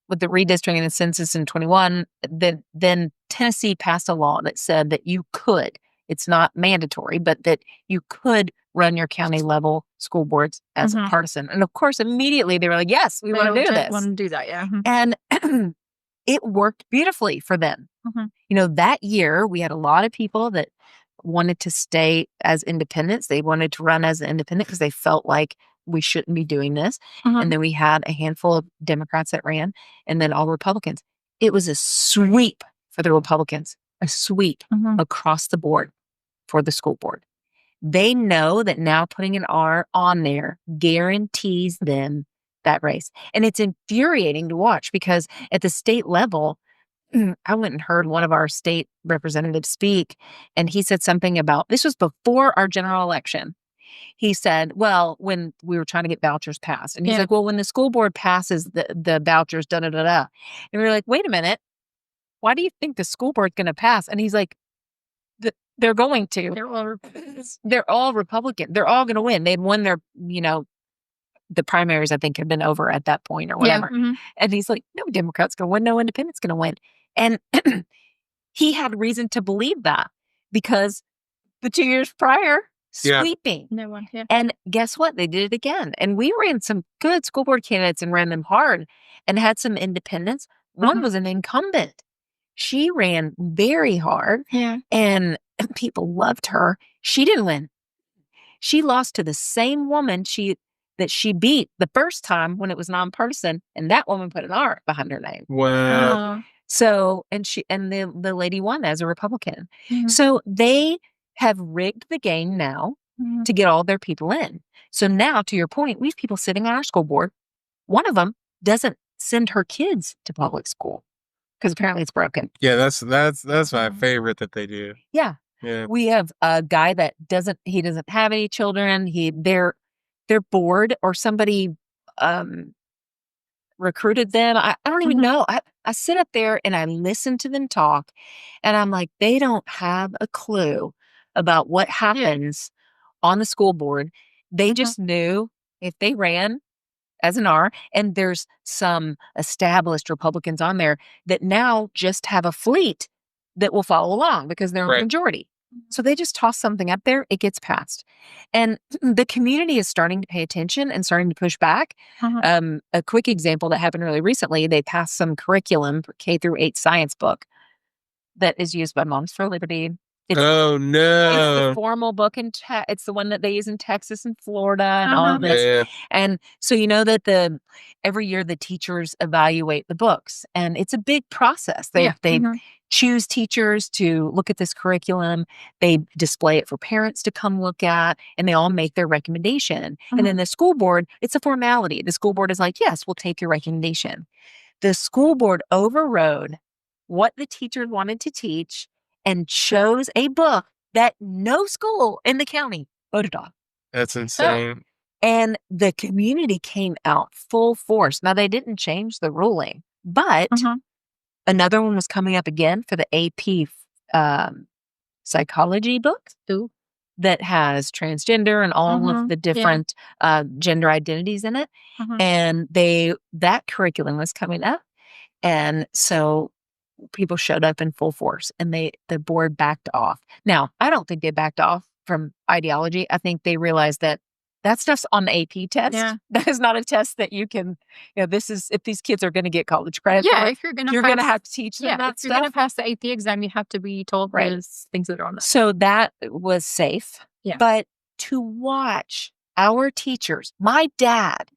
Speaker 3: with the redistricting and the census in 21, then Tennessee passed a law that said that you could, it's not mandatory, but that you could run your county level school boards as a partisan. And of course, immediately they were like, yes, we want to do this.
Speaker 1: Want to do that, yeah.
Speaker 3: And it worked beautifully for them. You know, that year we had a lot of people that wanted to stay as independents. They wanted to run as an independent because they felt like we shouldn't be doing this. And then we had a handful of Democrats that ran, and then all Republicans. It was a sweep for the Republicans, a sweep across the board for the school board. They know that now putting an R on there guarantees them that race. And it's infuriating to watch because at the state level, I went and heard one of our state representatives speak, and he said something about, this was before our general election. He said, well, when we were trying to get vouchers passed, and he's like, well, when the school board passes the vouchers, da-da-da-da. And we were like, wait a minute, why do you think the school board's going to pass? And he's like, they're going to. They're all Republican. They're all going to win. They'd won their, the primaries, I think, had been over at that point or whatever. And he's like, no Democrat's going to win, no independent's going to win. And he had reason to believe that because the 2 years prior, sweeping.
Speaker 1: No one,
Speaker 3: And guess what? They did it again. And we ran some good school board candidates and ran them hard and had some independents. One was an incumbent. She ran very hard and people loved her. She didn't win. She lost to the same woman that she beat the first time when it was nonpartisan, and that woman put an R behind her name.
Speaker 2: Wow.
Speaker 3: So, and the lady won as a Republican. So they have rigged the game now to get all their people in. So now, to your point, we have people sitting on our school board. One of them doesn't send her kids to public school because apparently it's broken.
Speaker 2: Yeah, that's my favorite that they do.
Speaker 3: Yeah. We have a guy that doesn't have any children. They're bored, or somebody recruited them. I don't even know. I sit up there and I listen to them talk, and I'm like, they don't have a clue about what happens on the school board. They just knew if they ran as an R, and there's some established Republicans on there that now just have a fleet that will follow along because they're a majority. So they just toss something up there, it gets passed. And the community is starting to pay attention and starting to push back. A quick example that happened really recently, they passed some curriculum for K-8 science book that is used by Moms for Liberty. It's the formal book it's the one that they use in Texas and Florida and all of this. And so you know that every year the teachers evaluate the books, and it's a big process. They choose teachers to look at this curriculum. They display it for parents to come look at, and they all make their recommendation. And then the school board, it's a formality. The school board is like, yes, we'll take your recommendation. The school board overrode what the teachers wanted to teach and chose a book that no school in the county voted on.
Speaker 2: That's insane.
Speaker 3: And the community came out full force. Now, they didn't change the ruling, but another one was coming up again for the AP psychology book that has transgender and all of the different gender identities in it. And that curriculum was coming up. And so people showed up in full force, and the board backed off. Now, I don't think they backed off from ideology. I think they realized that stuff's on the AP test. That is not a test that you can, this is, if these kids are going to get college credit.
Speaker 1: If you're going to
Speaker 3: have to teach them that
Speaker 1: if you're going to pass the AP exam, you have to be told those things that are on that.
Speaker 3: So that was safe. But to watch our teachers, my dad,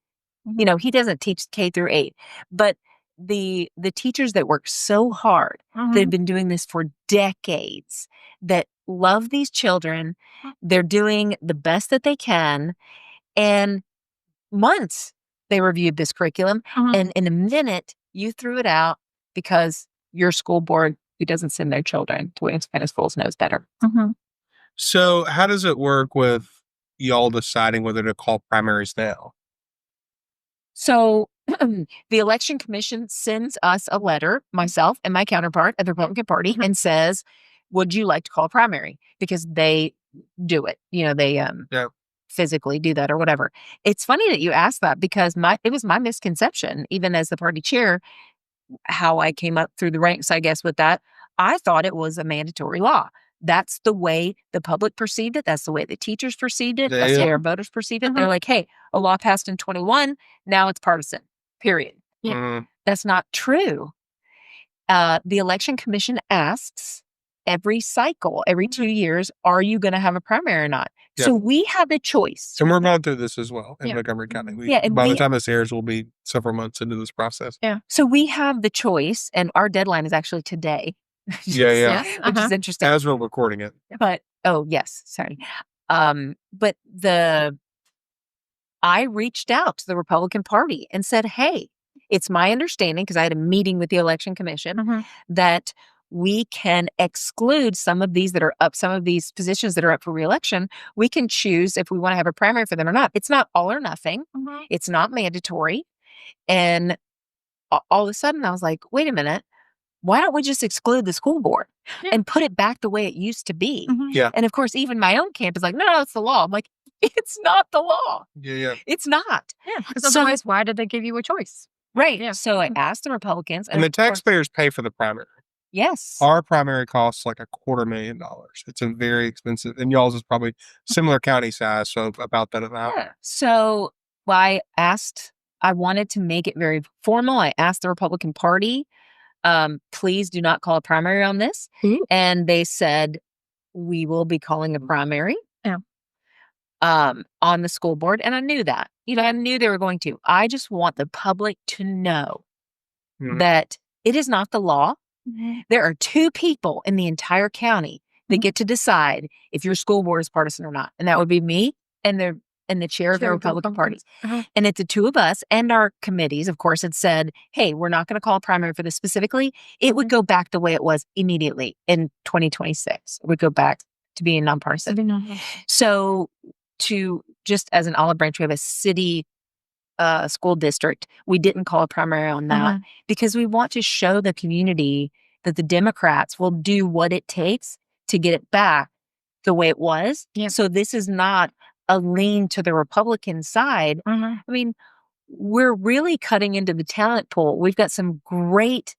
Speaker 3: he doesn't teach K-8, but the teachers that work so hard, that have been doing this for decades, that love these children, they're doing the best that they can. And months they reviewed this curriculum, and in a minute you threw it out because your school board, who doesn't send their children to Williamson County schools, knows better.
Speaker 2: So how does it work with y'all deciding whether to call primaries now?
Speaker 3: So the election commission sends us a letter, myself and my counterpart at the Republican Party, and says, would you like to call a primary? Because they do it. They physically do that or whatever. It's funny that you asked that because it was my misconception, even as the party chair, how I came up through the ranks, I guess, with that. I thought it was a mandatory law. That's the way the public perceived it. That's the way the teachers perceived it. That's the way our voters perceived it. They're like, hey, a law passed in 21. Now it's partisan, period.
Speaker 2: Yeah.
Speaker 3: That's not true. The Election Commission asks every cycle, every 2 years, are you going to have a primary or not? Yeah. So we have a choice.
Speaker 2: And we're going through this as well in Montgomery County. By the time this airs, we'll be several months into this process.
Speaker 3: Yeah. So we have the choice, and our deadline is actually today. Which is interesting.
Speaker 2: As we're recording it.
Speaker 3: But, sorry. But I reached out to the Republican Party and said, hey, it's my understanding, because I had a meeting with the Election Commission, that we can exclude some of these positions that are up for re-election. We can choose if we want to have a primary for them or not. It's not all or nothing. It's not mandatory. And all of a sudden I was like, wait a minute. Why don't we just exclude the school board and put it back the way it used to be?
Speaker 2: Yeah.
Speaker 3: And of course, even my own camp is like, no, it's the law. I'm like, it's not the law.
Speaker 2: Yeah.
Speaker 3: It's not.
Speaker 1: Yeah. Because otherwise, why did they give you a choice?
Speaker 3: Right. Yeah. So I asked the Republicans.
Speaker 2: And the taxpayers pay for the primary.
Speaker 3: Yes.
Speaker 2: Our primary costs like $250,000. It's a very expensive, and y'all's is probably similar county size, so about that amount.
Speaker 3: Yeah. So I wanted to make it very formal. I asked the Republican Party, please do not call a primary on this. And they said, we will be calling a primary on the school board. And I knew that. I knew they were going to. I just want the public to know that it is not the law. There are 2 people in the entire county that get to decide if your school board is partisan or not. And that would be me and the chair of the Republican Party. And it's the 2 of us, and our committees, of course, had said, hey, we're not going to call a primary for this specifically. It would go back the way it was immediately in 2026. It would go back to being nonpartisan. So just as an olive branch, we have a city school district. We didn't call a primary on that because we want to show the community that the Democrats will do what it takes to get it back the way it was. Yeah. So this is not a lean to the Republican side. I mean, we're really cutting into the talent pool. We've got some great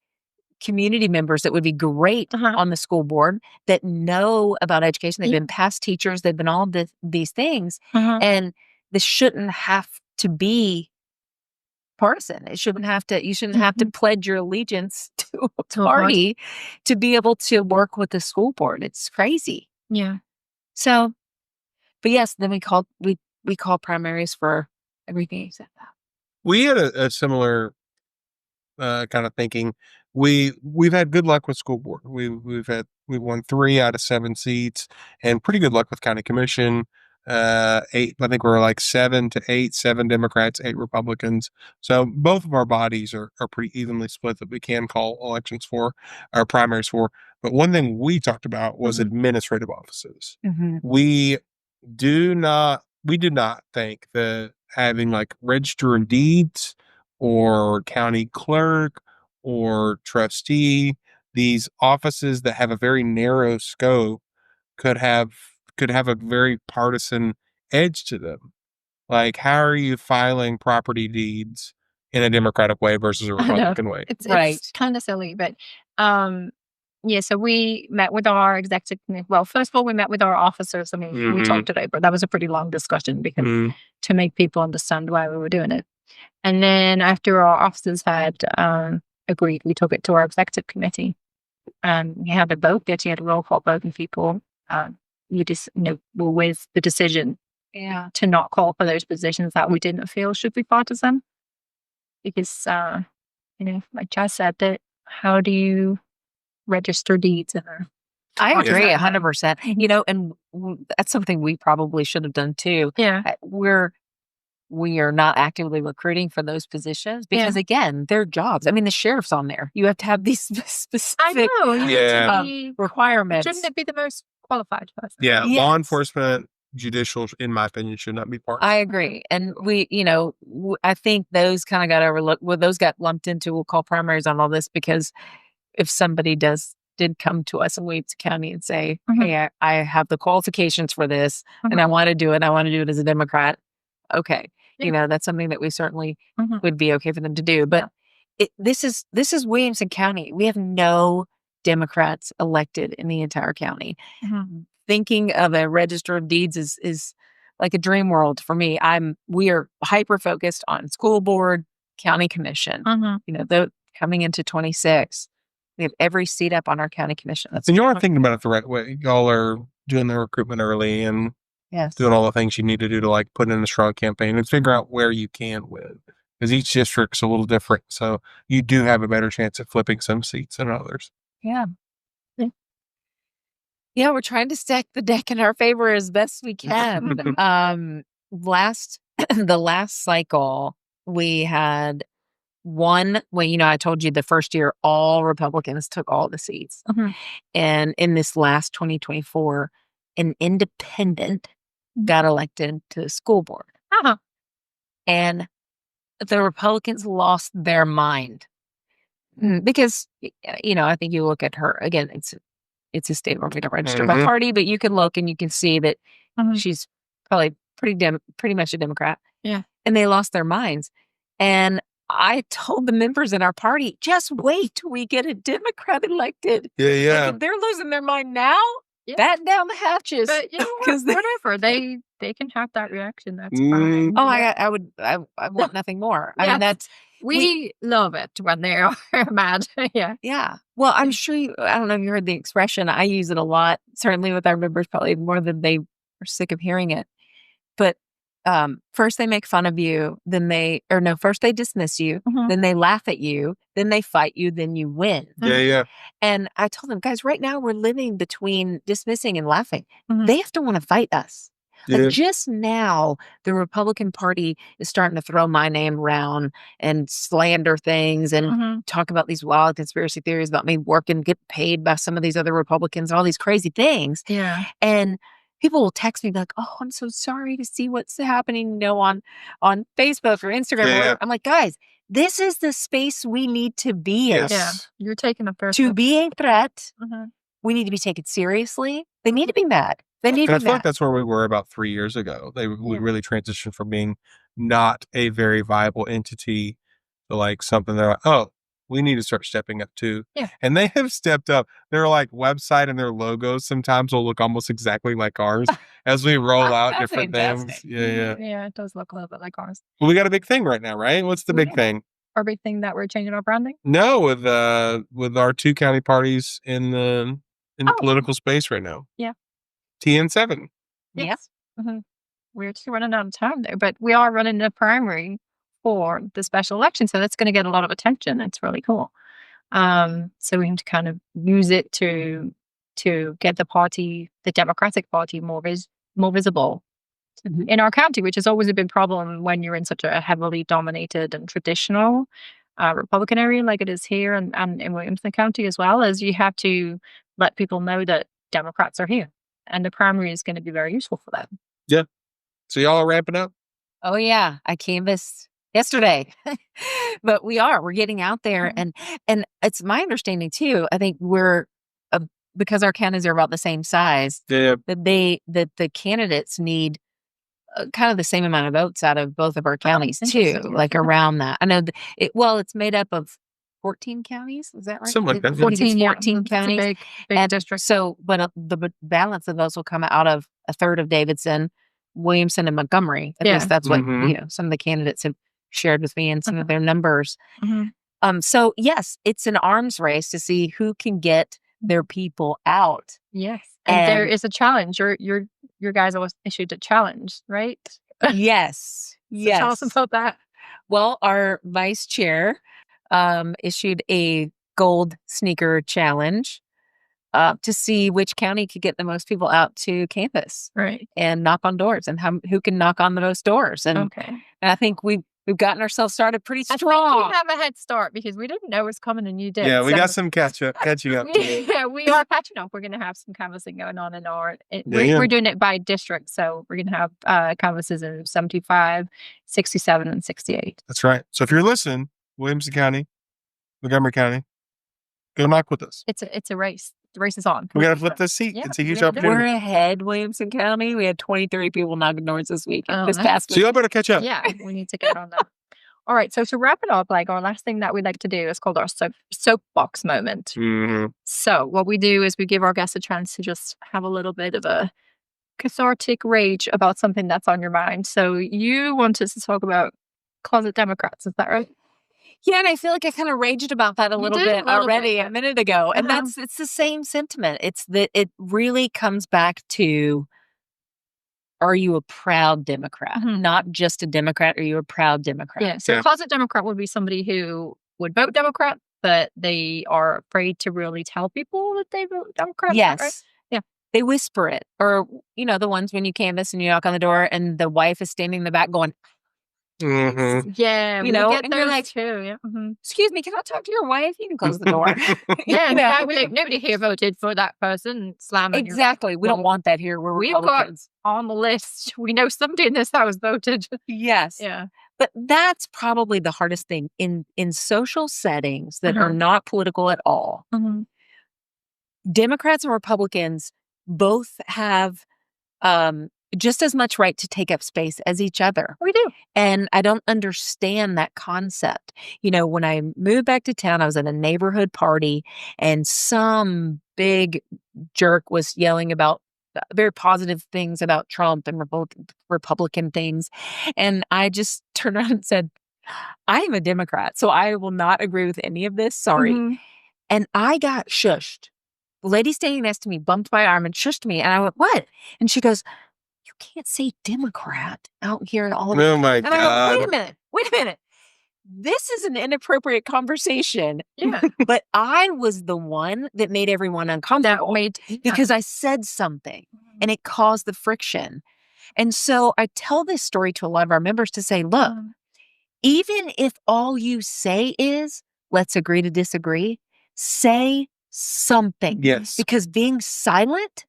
Speaker 3: community members that would be great on the school board that know about education. They've been past teachers. They've been all of these things. And this shouldn't have to be partisan. You shouldn't have to pledge your allegiance to a party to be able to work with the school board. It's crazy.
Speaker 1: Yeah.
Speaker 3: So, but yes, then we call primaries for everything except that.
Speaker 2: We had a similar kind of thinking. We've had good luck with school board. We've won 3 out of 7 seats, and pretty good luck with county commission. 8, I think we're like 7 to 8, 7 Democrats, 8 Republicans. So both of our bodies are pretty evenly split that we can call elections for, our primaries for. But one thing we talked about was administrative offices. We do not think that having like register of deeds or county clerk or trustee, these offices that have a very narrow scope could have a very partisan edge to them. Like, how are you filing property deeds in a Democratic way versus a Republican way?
Speaker 1: It's kind of silly, but so we met with our executive committee. Well, first of all, we met with our officers. I mean, we talked today, but that was a pretty long discussion because to make people understand why we were doing it. And then after our officers had agreed, we took it to our executive committee. We had a vote. We actually had a roll call vote, and people you just were with the decision to not call for those positions that we didn't feel should be partisan. Because like Jess said, that how do you register deeds in her?
Speaker 3: I agree 100%. And that's something we probably should have done too.
Speaker 1: Yeah.
Speaker 3: We are not actively recruiting for those positions because again, they're jobs. I mean, the sheriff's on there. You have to have these specific requirements.
Speaker 1: Shouldn't it be the most qualified person?
Speaker 2: Yeah. Yes. Law enforcement, judicial, in my opinion, should not be part.
Speaker 3: I agree. And I think those kind of got overlooked. Well, those got lumped into, we'll call primaries on all this because if somebody does did come to us in Williamson County and say, hey, I have the qualifications for this and I want to do it. I want to do it as a Democrat. Okay. That's something that we certainly would be okay for them to do. But this is Williamson County. We have no Democrats elected in the entire county. Thinking of a register of deeds is like a dream world for me. We are hyper focused on school board, county commission. Coming into 26, we have every seat up on our county commission.
Speaker 2: And you are thinking about it the right way. Y'all are doing the recruitment early and doing all the things you need to do to like put in a strong campaign and figure out where you can win. Because each district's a little different. So you do have a better chance at flipping some seats than others.
Speaker 3: Yeah. Yeah, we're trying to stack the deck in our favor as best we can. The last cycle, we had I told you the first year, all Republicans took all the seats. And in this last 2024, an independent got elected to the school board. And the Republicans lost their mind because, I think you look at her again, it's a state where we don't register by party, but you can look and you can see that she's probably pretty much a Democrat.
Speaker 1: Yeah.
Speaker 3: And they lost their minds. And I told the members in our party, just wait till we get a Democrat elected.
Speaker 2: Yeah.
Speaker 3: Like, if they're losing their mind now, batten down the hatches.
Speaker 1: But whatever. They can have that reaction. That's fine.
Speaker 3: Oh, I want nothing more. I mean,
Speaker 1: we love it when they are mad.
Speaker 3: Yeah. Well, I'm sure I don't know if you heard the expression. I use it a lot, certainly with our members, probably more than they are sick of hearing it. But first they make fun of you, first they dismiss you, then they laugh at you, then they fight you, then you win.
Speaker 2: Yeah.
Speaker 3: And I told them, guys, right now we're living between dismissing and laughing. They have to want to fight us. Like just now, the Republican Party is starting to throw my name around and slander things and talk about these wild conspiracy theories about me working, get paid by some of these other Republicans, all these crazy things.
Speaker 1: Yeah.
Speaker 3: And people will text me like, oh, I'm so sorry to see what's happening, on Facebook or Instagram.
Speaker 2: Yeah.
Speaker 3: I'm like, guys, this is the space we need to be in.
Speaker 1: Yeah. You're taking a first.
Speaker 3: To be a threat, we need to be taken seriously. They need to be mad. They need to be
Speaker 2: I feel
Speaker 3: mad.
Speaker 2: like that's where we were about 3 years ago. We really transitioned from being not a very viable entity to like something they're like, oh, we need to start stepping up too.
Speaker 1: Yeah.
Speaker 2: And they have stepped up. Their like website and their logos sometimes will look almost exactly like ours as we roll out different things. Yeah.
Speaker 1: Yeah, it does look a little bit like ours.
Speaker 2: Well, we got a big thing right now, right? What's the big thing?
Speaker 1: Our big thing that we're changing our branding?
Speaker 2: No, with our two county parties in the political space right now.
Speaker 1: Yeah.
Speaker 2: TN7.
Speaker 1: Yes. We're just running out of time there, but we are running the primary for the special election, so that's going to get a lot of attention. It's really cool. So we have to kind of use it to get the Democratic Party, more visible in our county, which is always a big problem when you're in such a heavily dominated and traditional Republican area like it is here and in Williamson County, as well as you have to let people know that Democrats are here. And the primary is going to be very useful for them.
Speaker 2: Yeah. So y'all are ramping up?
Speaker 3: Oh, yeah. I canvassed yesterday. But we're getting out there. And it's my understanding, too, I think we're, because our counties are about the same size, that the candidates need kind of the same amount of votes out of both of our counties, too, like around that. I know it's made up of 14 counties, is that right?
Speaker 2: Something like that.
Speaker 3: 14 counties.
Speaker 1: Big district.
Speaker 3: So, but the balance of those will come out of a third of Davidson, Williamson, and Montgomery. At least that's what some of the candidates have shared with me and some of their numbers. So yes, it's an arms race to see who can get their people out.
Speaker 1: Yes, and there is a challenge. Your guys always issued a challenge, right?
Speaker 3: Yes.
Speaker 1: So tell us about that.
Speaker 3: Well, our vice chair issued a gold sneaker challenge to see which county could get the most people out to campus,
Speaker 1: right, and
Speaker 3: knock on doors, and who can knock on the most doors. And I think we've gotten ourselves started pretty strong.
Speaker 1: We have a head start because we didn't know it was coming, and you did.
Speaker 2: Yeah, we got some catching up.
Speaker 1: Yeah, we are catching up. We're going to have some canvassing going on in we're doing it by district, so we're going to have canvases in 75, 67, and 68.
Speaker 2: That's right. So if you're listening, Williamson County, Montgomery County, Go knock with us.
Speaker 1: It's a race. The race is on.
Speaker 2: We got to flip this seat.
Speaker 1: Yeah,
Speaker 2: It's a huge
Speaker 1: we have to do it.
Speaker 2: opportunity.
Speaker 3: We're ahead, Williamson County. We had 23 people knocking doors this week.
Speaker 1: Oh,
Speaker 3: this
Speaker 1: nice.
Speaker 3: past
Speaker 2: So
Speaker 3: week.
Speaker 2: y'all better catch up.
Speaker 1: Yeah, we need to get on that. All right, so to wrap it up, like our last thing that we like to do is called our soapbox moment.
Speaker 2: Mm-hmm.
Speaker 1: So what we do is we give our guests a chance to just have a little bit of a cathartic rage about something that's on your mind. So you wanted to talk about closet Democrats, is that right?
Speaker 3: Yeah, and I feel like I kind of raged about that a little bit already a minute ago. And it's the same sentiment. It's that it really comes back to, are you a proud Democrat? Not just a Democrat, are you a proud Democrat?
Speaker 1: Yeah. So a closet Democrat would be somebody who would vote Democrat, but they are afraid to really tell people that they vote Democrat.
Speaker 3: Yes.
Speaker 1: Right? Yeah.
Speaker 3: They whisper it. Or, the ones when you canvass and you knock on the door and the wife is standing in the back going,
Speaker 2: Mm-hmm.
Speaker 1: Yeah,
Speaker 3: we get
Speaker 1: and you're like, too. Yeah.
Speaker 3: Excuse me, can I talk to your wife? You can close the door.
Speaker 1: Yeah, nobody here voted for that person. Slamming.
Speaker 3: Exactly. We don't want that here. We've got
Speaker 1: on the list. We know somebody in this house voted.
Speaker 3: Yes.
Speaker 1: Yeah.
Speaker 3: But that's probably the hardest thing in social settings that are not political at all. Democrats and Republicans both have just as much right to take up space as each other.
Speaker 1: We do.
Speaker 3: And I don't understand that concept. When I moved back to town, I was at a neighborhood party and some big jerk was yelling about very positive things about Trump and Republican things. And I just turned around and said, I am a Democrat, so I will not agree with any of this. Sorry. And I got shushed. The lady standing next to me bumped my arm and shushed me. And I went, what? And she goes, you can't say Democrat out here in all of
Speaker 2: Oh my God.
Speaker 3: And I went, wait a minute. This is an inappropriate conversation.
Speaker 1: Yeah.
Speaker 3: But I was the one that made everyone uncomfortable because I said something and it caused the friction. And so I tell this story to a lot of our members to say, look, even if all you say is, let's agree to disagree, say something.
Speaker 2: Yes.
Speaker 3: Because being silent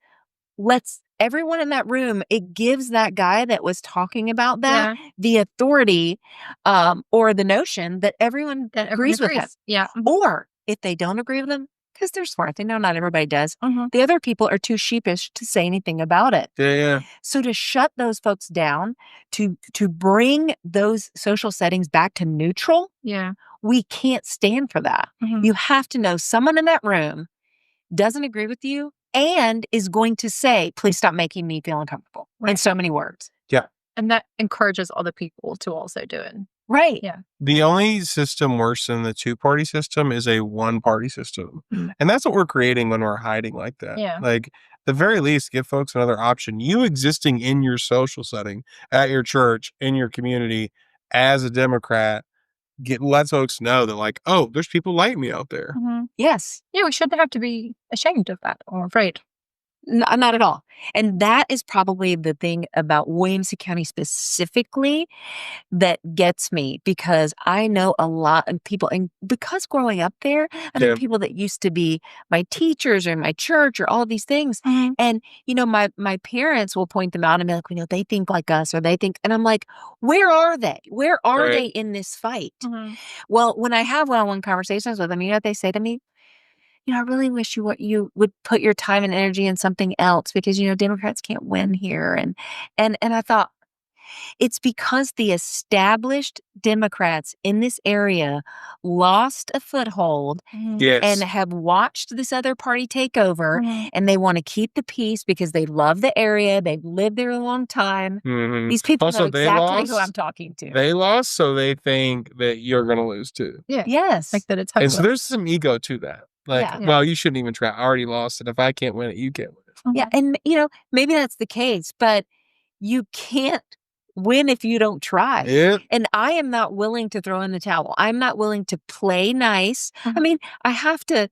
Speaker 3: lets everyone in that room, it gives that guy that was talking about that the authority or the notion that everyone agrees with him.
Speaker 1: Yeah.
Speaker 3: Or if they don't agree with him, because they're smart, they know not everybody does, the other people are too sheepish to say anything about it.
Speaker 2: Yeah.
Speaker 3: So to shut those folks down, to bring those social settings back to neutral, we can't stand for that. You have to know someone in that room doesn't agree with you and is going to say, please stop making me feel uncomfortable in so many words.
Speaker 2: Yeah.
Speaker 1: And that encourages other people to also do it.
Speaker 3: Right.
Speaker 1: Yeah.
Speaker 2: The only system worse than the two-party system is a one-party system. And that's what we're creating when we're hiding like that.
Speaker 1: Yeah.
Speaker 2: Like, at the very least, give folks another option. You existing in your social setting, at your church, in your community, as a Democrat, lets folks know that, like, oh, there's people like me out there.
Speaker 3: Yes.
Speaker 1: Yeah, we shouldn't have to be ashamed of that or afraid.
Speaker 3: Not at all. And that is probably the thing about Williamson County specifically that gets me, because I know a lot of people, and because growing up there, I know people that used to be my teachers or my church or all of these things. And, my parents will point them out and be like, they think like us, or they think, and I'm like, where are they? Where are they in this fight? Well, when I have one-on-one conversations with them, you know what they say to me? I really wish you would put your time and energy in something else, because, Democrats can't win here. And I thought, it's because the established Democrats in this area lost a foothold and have watched this other party take over, and they want to keep the peace because they love the area. They've lived there a long time. These people
Speaker 2: Also,
Speaker 3: know exactly who I'm talking to.
Speaker 2: They lost, so they think that you're going to lose too.
Speaker 1: Yeah.
Speaker 3: Yes.
Speaker 1: Like that it's
Speaker 2: And so there's some ego to that. Like,
Speaker 3: Yeah.
Speaker 2: well, you shouldn't even try. I already lost it. If I can't win it, you can't win it.
Speaker 3: Yeah. And, maybe that's the case, but you can't win if you don't try.
Speaker 2: Yep.
Speaker 3: And I am not willing to throw in the towel. I'm not willing to play nice. I mean, I have to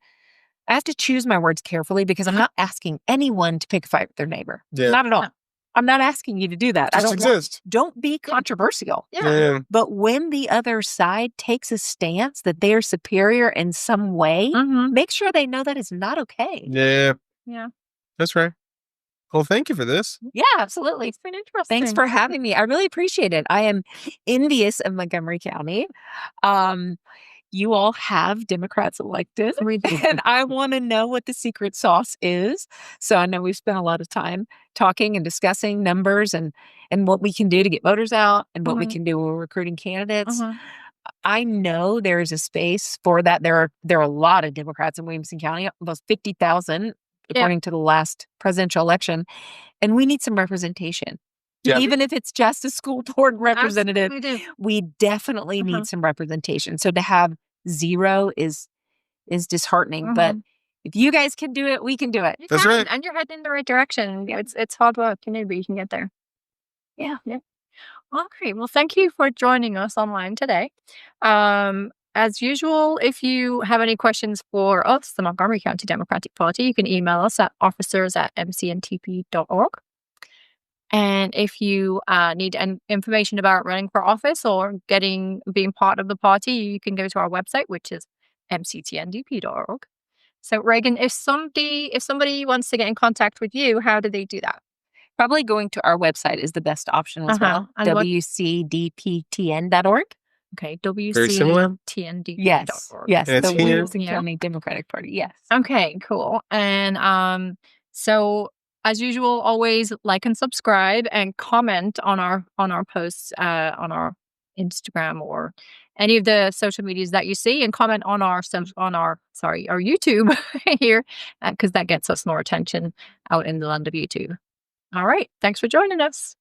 Speaker 3: choose my words carefully, because I'm not asking anyone to pick a fight with their neighbor.
Speaker 2: Yeah.
Speaker 3: Not at all. I'm not asking you to do that.
Speaker 2: Just exist.
Speaker 3: Don't be controversial.
Speaker 2: Yeah.
Speaker 3: But when the other side takes a stance that they're superior in some way, make sure they know that is not okay.
Speaker 2: Yeah.
Speaker 1: Yeah.
Speaker 2: That's right. Well, thank you for this.
Speaker 3: Yeah, absolutely.
Speaker 1: It's been interesting.
Speaker 3: Thanks for having me. I really appreciate it. I am envious of Montgomery County. you all have Democrats elected, and I want to know what the secret sauce is. So I know we've spent a lot of time talking and discussing numbers and what we can do to get voters out and what we can do with recruiting candidates. I know there is a space for that. There are a lot of Democrats in Williamson County, almost 50,000, according to the last presidential election, and we need some representation. Yeah. Even if it's just a school board representative, we definitely need some representation. So to have zero is disheartening. But if you guys can do it, we can do it.
Speaker 2: That's right.
Speaker 1: And you're heading in the right direction. It's hard work, but you can get there. Yeah. Well, great. Well, thank you for joining us online today. As usual, if you have any questions for us, the Montgomery County Democratic Party, you can email us at officers@mcntp.org. And if you need information about running for office or being part of the party, you can go to our website, which is mctndp.org. So, Ragan, if somebody wants to get in contact with you, how do they do that?
Speaker 3: Probably going to our website is the best option as well. WCDPTN.org.
Speaker 1: Okay, WCTND.org.
Speaker 3: Yes, the Williamson County Democratic Party. Yes.
Speaker 1: Okay, cool. And so as usual, always like and subscribe and comment on our posts on our Instagram or any of the social medias that you see, and comment on our YouTube here, because that gets us more attention out in the land of YouTube. All right, thanks for joining us.